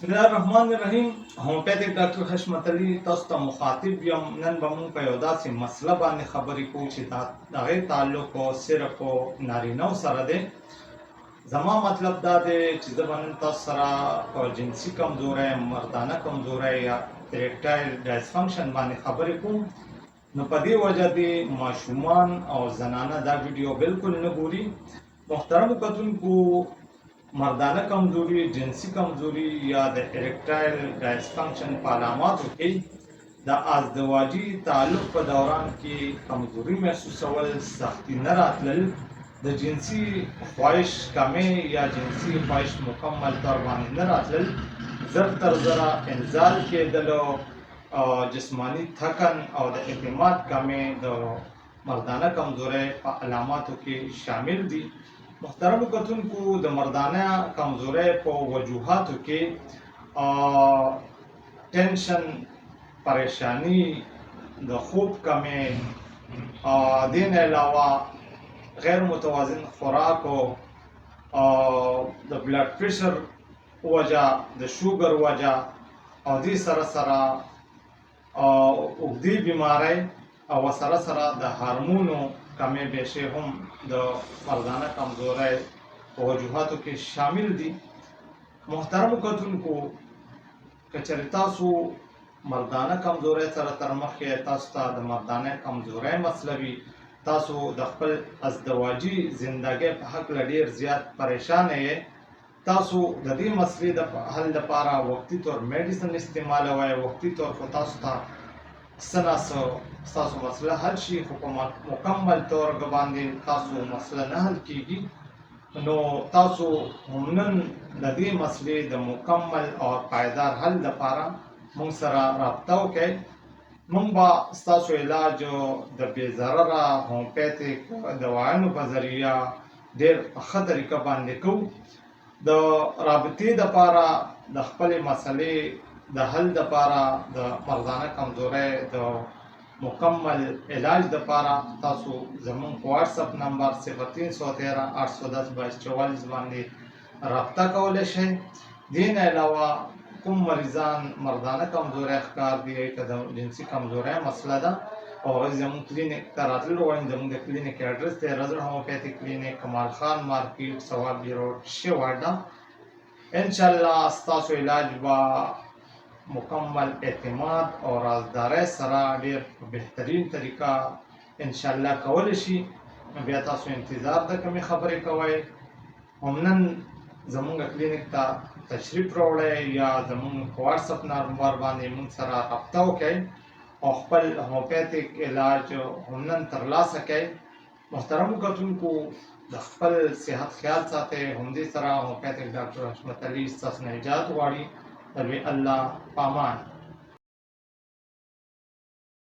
بسم الله الرحمن الرحیم. هومیوپیتک ډاکټر حشمت علي تاسو ته مخاطب یم. نن به موږ په یو داسې مسله باندې خبرې کوو چې د هغې تعلق صرف نارینهو سره دی. زما مطلب دا دی چې زه به نن تاسو سره په جنسي کمزورۍ، مردانه کمزورۍ یا اریکټایل ډایسفنکشن باندې خبرې کوم. نو په دې وجه د ماشومان او زنانه دا ویډیو بالکل نه ګوري. محترمو کتونکو، مردانه کمزوری، جنسی کمزوری یا د اریکټایل ډایسفنکشن په علاماتو کې د ازدواجي تعلق په دوران کې کمزوري محسوسول، سختی نه راتلل، د جنسي خواهش کمې یا جنسي خواهش مکمل طور باندې نه راتلل، زر تر زره انزال کېدلو، جسمانی تھکن او د اعتماد کمې د مردانه کمزورۍ په علاماتو کې شامل دي. محترم کتونکو، د مردانه کمزورۍ په وجوهاتو کې ټینشن، پریشانی، د خوب کمې، دین علاوه غیر متوازن خوراک او د بلډ پریشر وجه، د شوګر وجه او دې سره سره اوږدې بیماری او سره سره د هارمونو کمې بیشې هم د مردانه کمزورۍ په وجوهاتو کې شامل دي. محترمو کتونکو، که چېرې تاسو مردانه کمزورۍ سره تر مخکې تاسو ته د مردانه کمزورۍ مسله وي، تاسو د خپل ازدواجي زندګۍ په هکله ډېر زیات پریشانه یې، تاسو د دې مسلې د حل لپاره وقتي طور میډیسن استعمالوئ. وقتي طور خو تاسو ته څه نه څه ستاسو مسله حل شي، خو په مکمل طور باندې تاسو مسله نه حل کیږي. نو تاسو هم نن د دې مسلې د مکمل او پایدار حل لپاره موږ سره رابطه وکړئ. موږ به ستاسو علاج د بې ضرره هومیوپیتک دوايانو په ذریعه ډېر په ښه طریقه باندې کوو. د رابطې دپاره، د خپلې مسلې د حل دپاره، د مردانه کمزورۍ د مکمل علاج دپاره تاسو زموږ په واټساپ نمبر 0313 810 2244 باندې رابطه کولی شئ. دې نه علاوه کوم مریضان مردانه کمزورۍ ښکار دي، که د جنسي کمزورۍ مسله ده او هغوی زموږ کلینیک ته راتلل غواړي، زموږ د کلینیک اډرس دی رزر هومیوپیتک کلینیک، کمال خان مارکیټ، صوابي روډ، شیواډه. انشاءالله ستاسو علاج به مکمل اعتماد او رازدارۍ سره ډېر په بهترین طریقه انشاءالله کولی شي. بیا تاسو انتظار د کومې خبرې کوئ، هم نن زموږ کلینیک ته تشریف راوړئ یا زموږ په واټساپ نمبر باندې موږ سره رابطه وکړئ او خپل هومیوپیتک علاج هم نن ترلاسه کړئ. محترمو کتونکو، د خپل صحت خیال ساتئ. همدې سره هومیوپیتک ډاکټر حشمت علي ستاسو نه اجازت غواړي. د لوی الله په امان.